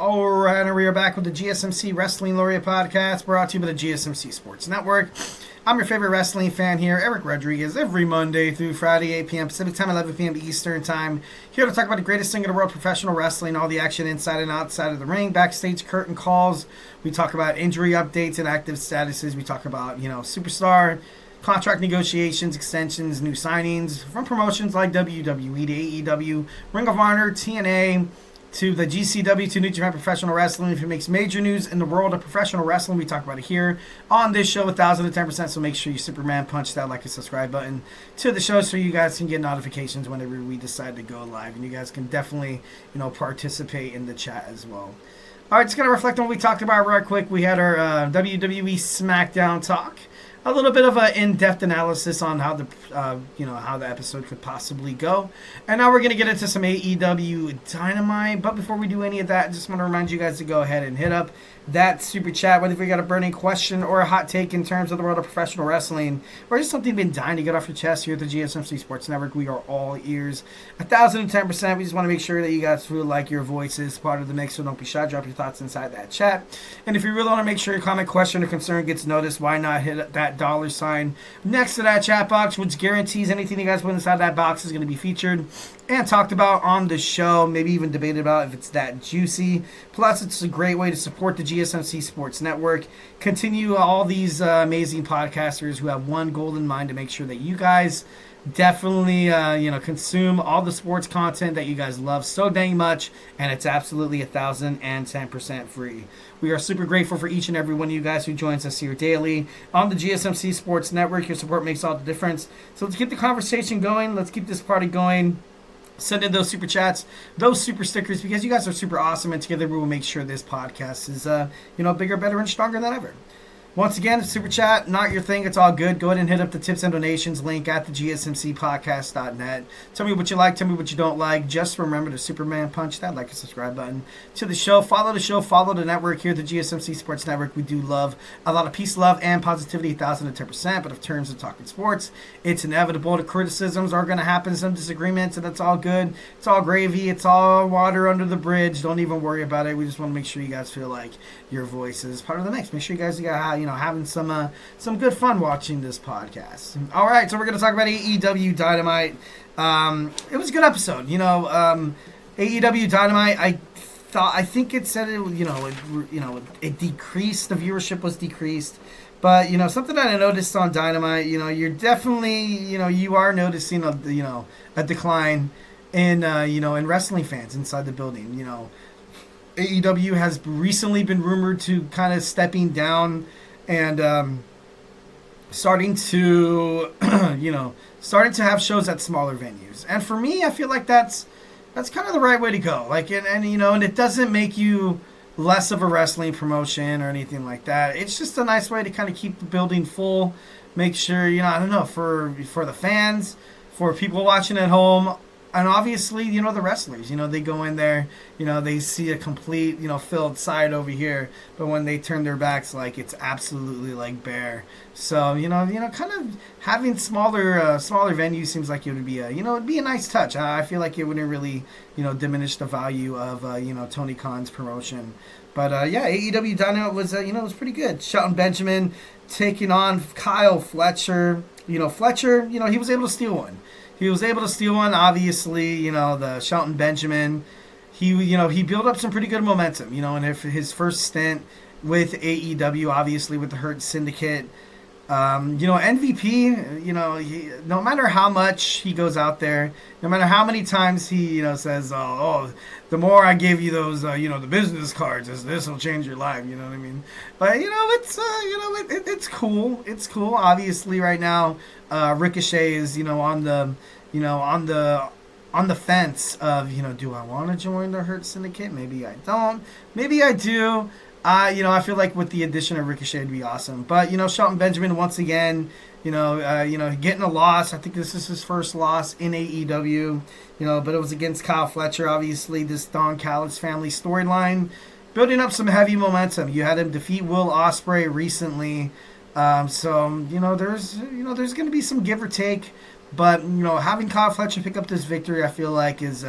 Alright, and we are back with the GSMC Wrestling Laureate Podcast, brought to you by the GSMC Sports Network. I'm your favorite wrestling fan here, Eric Rodriguez, every Monday through Friday, 8 p.m. Pacific Time, 11 p.m. Eastern Time. Here to talk about the greatest thing in the world, professional wrestling, all the action inside and outside of the ring, backstage curtain calls. We talk about injury updates and active statuses. We talk about, superstar contract negotiations, extensions, new signings from promotions like WWE to AEW, Ring of Honor, TNA, to the GCW, to New Japan Professional Wrestling. If it makes major news in the world of professional wrestling, we talk about it here on this show, 1,010%. So make sure you Superman punch that like and subscribe button to the show so you guys can get notifications whenever we decide to go live. And you guys can definitely, participate in the chat as well. All right, just going to reflect on what we talked about right quick. We had our WWE SmackDown talk. A little bit of an in-depth analysis on how the how the episode could possibly go, and now we're gonna get into some AEW Dynamite. But before we do any of that, I just want to remind you guys to go ahead and hit up that super chat, whether you got a burning question or a hot take in terms of the world of professional wrestling, or just something you've been dying to get off your chest here at the GSMC Sports Network. We are all ears, 1,010%. We just want to make sure that you guys feel like your voice is part of the mix, so don't be shy. Drop your thoughts inside that chat, and if you really want to make sure your comment, question, or concern gets noticed, why not hit that $sign next to that chat box, which guarantees anything you guys put inside that box is going to be featured and talked about on the show, maybe even debated about if it's that juicy. Plus, it's a great way to support the GSMC Sports Network. Continue all these amazing podcasters who have one goal in mind, to make sure that you guys definitely consume all the sports content that you guys love so dang much, and it's absolutely 1,010% free. We are super grateful for each and every one of you guys who joins us here daily on the GSMC Sports Network. Your support makes all the difference. So let's keep the conversation going. Let's keep this party going. Send in those super chats, those super stickers, because you guys are super awesome, and together we will make sure this podcast is bigger, better, and stronger than ever. Once again, super chat, not your thing. It's all good. Go ahead and hit up the tips and donations link at the GSMCpodcast.net. Tell me what you like. Tell me what you don't like. Just remember to Superman punch that like and subscribe button to the show. Follow the show. Follow the network here, the GSMC Sports Network. We do love a lot of peace, love, and positivity, 1,010%. But in terms of talking sports, it's inevitable. The criticisms are going to happen, some disagreements, and that's all good. It's all gravy. It's all water under the bridge. Don't even worry about it. We just want to make sure you guys feel like your voice is part of the mix. Make sure you guys got having some good fun watching this podcast. All right, so we're going to talk about AEW Dynamite. It was a good episode. AEW Dynamite, I think it said it decreased. The viewership was decreased. But, something that I noticed on Dynamite, you're definitely, you are noticing a decline in, in wrestling fans inside the building. AEW has recently been rumored to kind of stepping down and starting to have shows at smaller venues. And for me, I feel like that's kind of the right way to go. And it doesn't make you less of a wrestling promotion or anything like that. It's just a nice way to kind of keep the building full. Make sure, for the fans, for people watching at home, and obviously, the wrestlers, they go in there, they see a complete, filled side over here, but when they turn their backs, it's absolutely bare. So, kind of having smaller venues seems like it would be it'd be a nice touch. I feel like it wouldn't really, diminish the value of, Tony Khan's promotion. But, AEW Dynamite was, was pretty good. Shelton Benjamin taking on Kyle Fletcher. Fletcher, he was able to steal one. He was able to steal one, obviously, the Shelton Benjamin. He built up some pretty good momentum, in his first stint with AEW, obviously with the Hurt Syndicate. MVP, no matter how much he goes out there, no matter how many times he, says, the more I give you those, the business cards, this will change your life, you know what I mean? But, it's cool. It's cool. Obviously, right now, Ricochet is, on the fence of, do I want to join the Hurt Syndicate? Maybe I don't. Maybe I do. I feel like with the addition of Ricochet would be awesome. But, Shelton Benjamin, once again, getting a loss. I think this is his first loss in AEW, but it was against Kyle Fletcher, obviously, this Don Callis family storyline, building up some heavy momentum. You had him defeat Will Ospreay recently. So, there's going to be some give or take. But, having Kyle Fletcher pick up this victory, I feel like is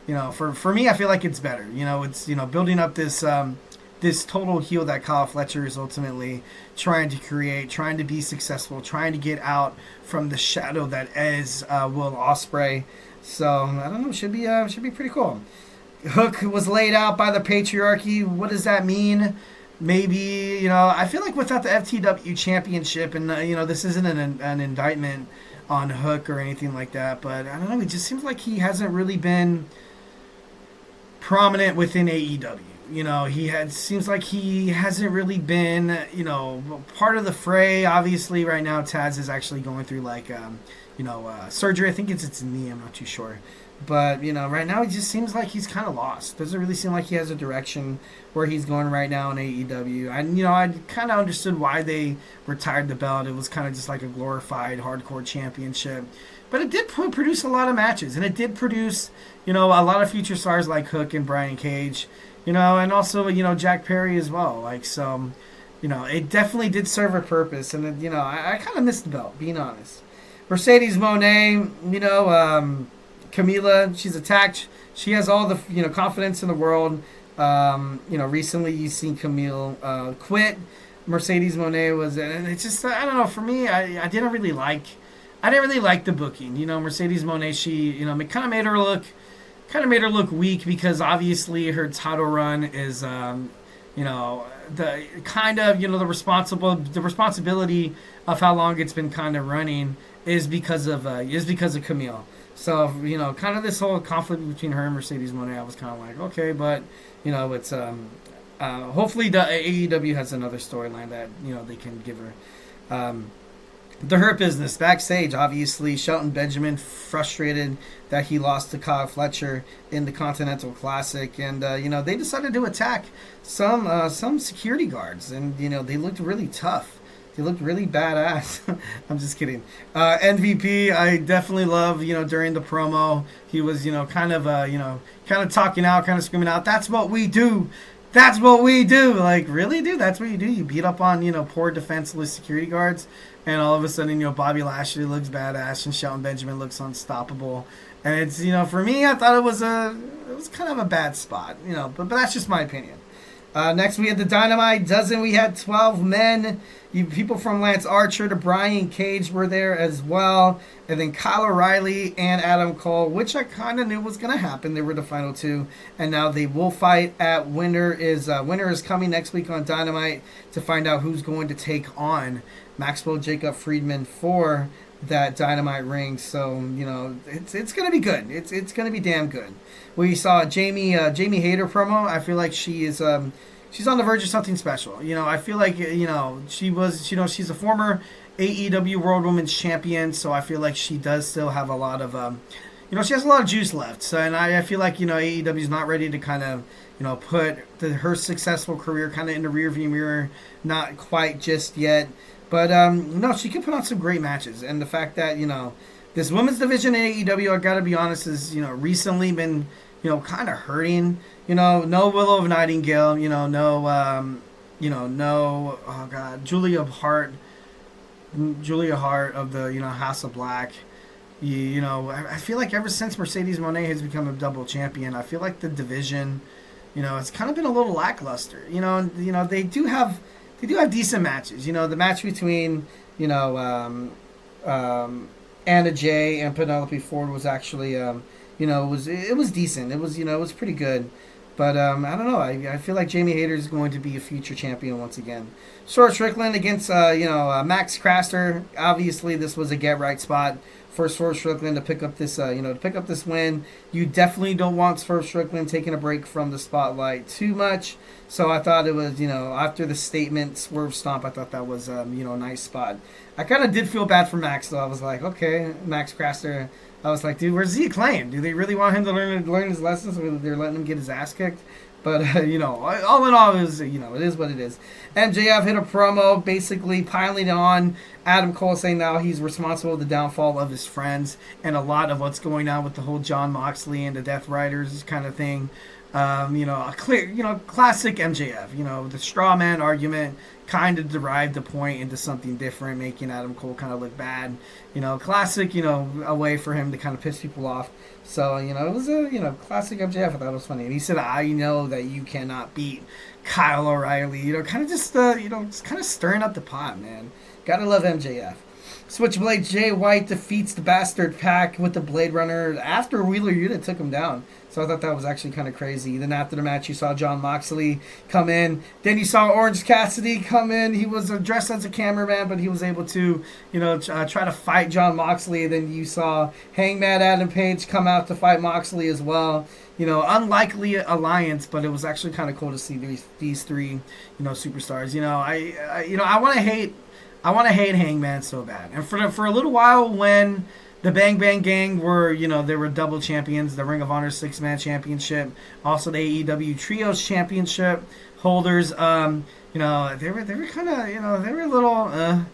for me, I feel like it's better. It's building up this total heel that Kyle Fletcher is ultimately trying to create, trying to be successful, trying to get out from the shadow that is Will Ospreay. So I don't know, should be pretty cool. Hook was laid out by the patriarchy. What does that mean? Maybe I feel like without the FTW championship, and this isn't an indictment on Hook or anything like that, but I don't know. It just seems like he hasn't really been prominent within AEW. Seems like he hasn't really been, part of the fray. Obviously, right now, Taz is actually going through surgery. I think it's its knee. I'm not too sure. But, right now, it just seems like he's kind of lost. Doesn't really seem like he has a direction where he's going right now in AEW. I kind of understood why they retired the belt. It was kind of just like a glorified hardcore championship. But it did produce a lot of matches. And it did produce, a lot of future stars like Hook and Brian Cage. And also, Jack Perry as well. It definitely did serve a purpose. And, I kind of missed the belt, being honest. Mercedes Moné, Camila, she's attacked. She has all the, confidence in the world. Recently you've seen Camille quit. Mercedes Moné was, and it's just, I don't know, for me, I didn't really like the booking. Mercedes Moné, she, kind of made her look weak because obviously her title run is, the kind of, the responsibility of how long it's been kind of running is because of Camille. So, kind of this whole conflict between her and Mercedes Moné, I was kind of like, okay, but, it's, hopefully the AEW has another storyline that, they can give her. The Hurt Business backstage, obviously, Shelton Benjamin frustrated that he lost to Kyle Fletcher in the Continental Classic, and they decided to attack some security guards, and they looked really tough. They looked really badass. I'm just kidding. MVP, I definitely love. During the promo, he was kind of talking out, kind of screaming out, "That's what we do." That's what we do. Like, really, dude? That's what you do? You beat up on, poor defenseless security guards, and all of a sudden, Bobby Lashley looks badass, and Shelton Benjamin looks unstoppable. And it's, for me, I thought it was kind of a bad spot, but that's just my opinion. Next, we had the Dynamite dozen. We had 12 men. People from Lance Archer to Brian Cage were there as well. And then Kyle O'Reilly and Adam Cole, which I kind of knew was going to happen. They were the final two. And now they will fight at Winter is coming next week on Dynamite to find out who's going to take on Maxwell Jacob Friedman for that Dynamite ring. So, it's going to be good. It's going to be damn good. We saw Jamie Hayter promo. I feel like she is she's on the verge of something special. I feel like she's a former AEW World Women's Champion, so I feel like she does still have a lot of she has a lot of juice left. So, and I feel like AEW is not ready to kind of put her successful career kind of in the rearview mirror, not quite just yet. But no, she can put on some great matches, and the fact that this women's division in AEW, I gotta be honest, has recently been kind of hurting. No Willow of Nightingale. No oh god, Julia Hart of the House of Black. I feel like ever since Mercedes Moné has become a double champion, I feel like the division, it's kind of been a little lackluster. They do have decent matches. The match between Anna Jay and Penelope Ford was actually it was decent. It was pretty good. But I don't know. I feel like Jamie Hayter is going to be a future champion once again. Swerve Strickland against Max Craster. Obviously, this was a get right spot for Swerve Strickland to pick up this win. You definitely don't want Swerve Strickland taking a break from the spotlight too much. So I thought it was after the statement Swerve Stomp, I thought that was a nice spot. I kind of did feel bad for Max though. I was like, okay, Max Craster. I was like, dude, where's the Acclaim? Do they really want him to learn his lessons, or they're letting him get his ass kicked? But, all in all, it is what it is. MJF hit a promo basically piling on Adam Cole, saying now he's responsible for the downfall of his friends and a lot of what's going on with the whole Jon Moxley and the Death Riders kind of thing. A clear, classic MJF. The straw man argument kind of derived the point into something different, making Adam Cole kind of look bad. Classic, a way for him to kind of piss people off. So, it was a, classic MJF. I thought it was funny. And he said, I know that you cannot beat Kyle O'Reilly. Kind of just kind of stirring up the pot, man. Gotta love MJF. Switchblade Jay White defeats the Bastard Pack with the Blade Runner after Wheeler Yuta took him down. So I thought that was actually kind of crazy. Then after the match, you saw Jon Moxley come in. Then you saw Orange Cassidy come in. He was dressed as a cameraman, but he was able to, try to fight Jon Moxley. Then you saw Hangman Adam Page come out to fight Moxley as well. Unlikely alliance, but it was actually kind of cool to see these three, superstars. I want to hate. I want to hate Hangman so bad. And for a little while when the Bang Bang Gang were, they were double champions, the Ring of Honor 6-man championship, also the AEW Trios championship holders, they were kind of, they were a little,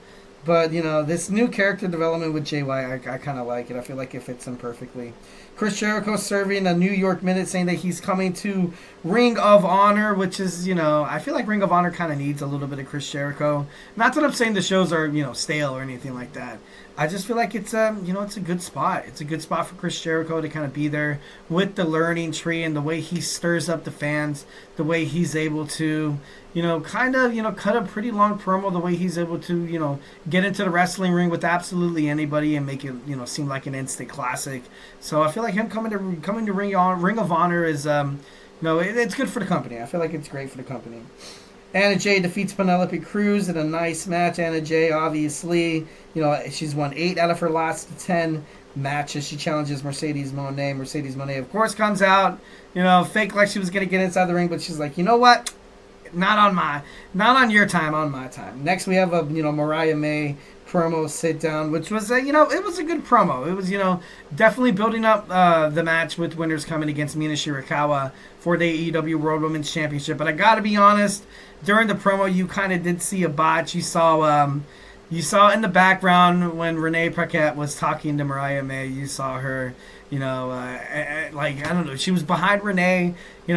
but, this new character development with JY, I kind of like it. I feel like it fits him perfectly. Chris Jericho serving a New York Minute saying that he's coming to Ring of Honor, which is, I feel like Ring of Honor kind of needs a little bit of Chris Jericho. Not that I'm saying the shows are, stale or anything like that. I just feel like it's it's a good spot. It's a good spot for Chris Jericho to kind of be there with the learning tree and the way he stirs up the fans, the way he's able to, cut a pretty long promo, the way he's able to, get into the wrestling ring with absolutely anybody and make it, seem like an instant classic. So I feel like him coming to Ring of Honor is, it's good for the company. I feel like it's great for the company. Anna Jay defeats Penelope Cruz in a nice match. Anna Jay, obviously, she's won 8 out of her last 10 matches. She challenges Mercedes Moné. Mercedes Moné, of course, comes out, fake like she was going to get inside the ring, but she's like, you know what? Not on your time, on my time. Next, we have a, Mariah May promo sit down, which was, it was a good promo. It was, definitely building up the match with winners coming against Mina Shirakawa for the AEW World Women's Championship. But I got to be honest, during the promo, you kind of did see a botch. You saw in the background when Renee Paquette was talking to Mariah May, you saw her, I don't know, she was behind Renee,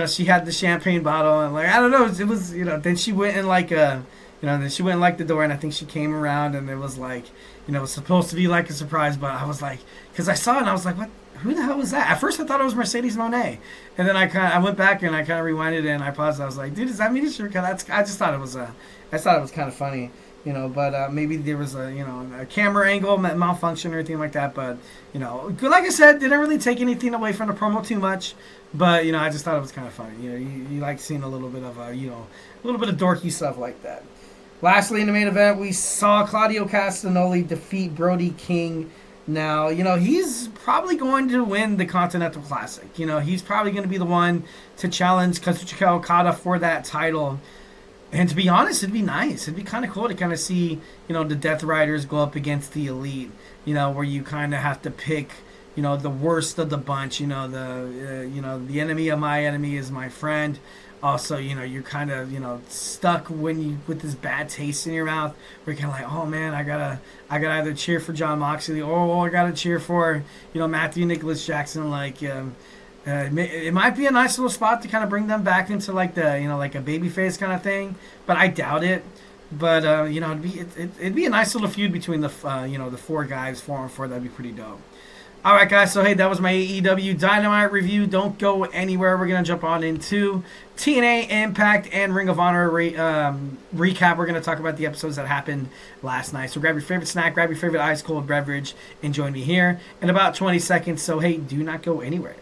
she had the champagne bottle, and I don't know, it was, then she went in then she went the door, and I think she came around, and it was it was supposed to be like a surprise, but I was like, because I saw it, and I was like, what? Who the hell was that? At first, I thought it was Mercedes Moné, and then I went back and I kind of rewinded it and I paused. I was like, dude, does that mean it's your? I just thought it was kind of funny, but maybe there was a camera angle malfunction or anything like that. But like I said, didn't really take anything away from the promo too much. But I just thought it was kind of funny. You like seeing a little bit of a little bit of dorky stuff like that. Lastly, in the main event, we saw Claudio Castagnoli defeat Brody King. Now, he's probably going to win the Continental Classic. He's probably going to be the one to challenge Kazuchika Okada for that title. And to be honest, it'd be nice. It'd be kind of cool to kind of see, the Death Riders go up against the Elite, where you kind of have to pick, the worst of the bunch. The enemy of my enemy is my friend. Also, you're kind of, stuck with this bad taste in your mouth where you're kind of like, oh man, I gotta either cheer for Jon Moxley or I gotta cheer for, Matthew Nicholas Jackson. It might be a nice little spot to kind of bring them back into like a babyface kind of thing, but I doubt it. But it'd be a nice little feud between the 4 guys, 4 on 4. That'd be pretty dope. All right, guys, so, hey, that was my AEW Dynamite review. Don't go anywhere. We're going to jump on into TNA, Impact, and Ring of Honor recap. We're going to talk about the episodes that happened last night. So grab your favorite snack, grab your favorite ice-cold beverage, and join me here in about 20 seconds. So, hey, do not go anywhere.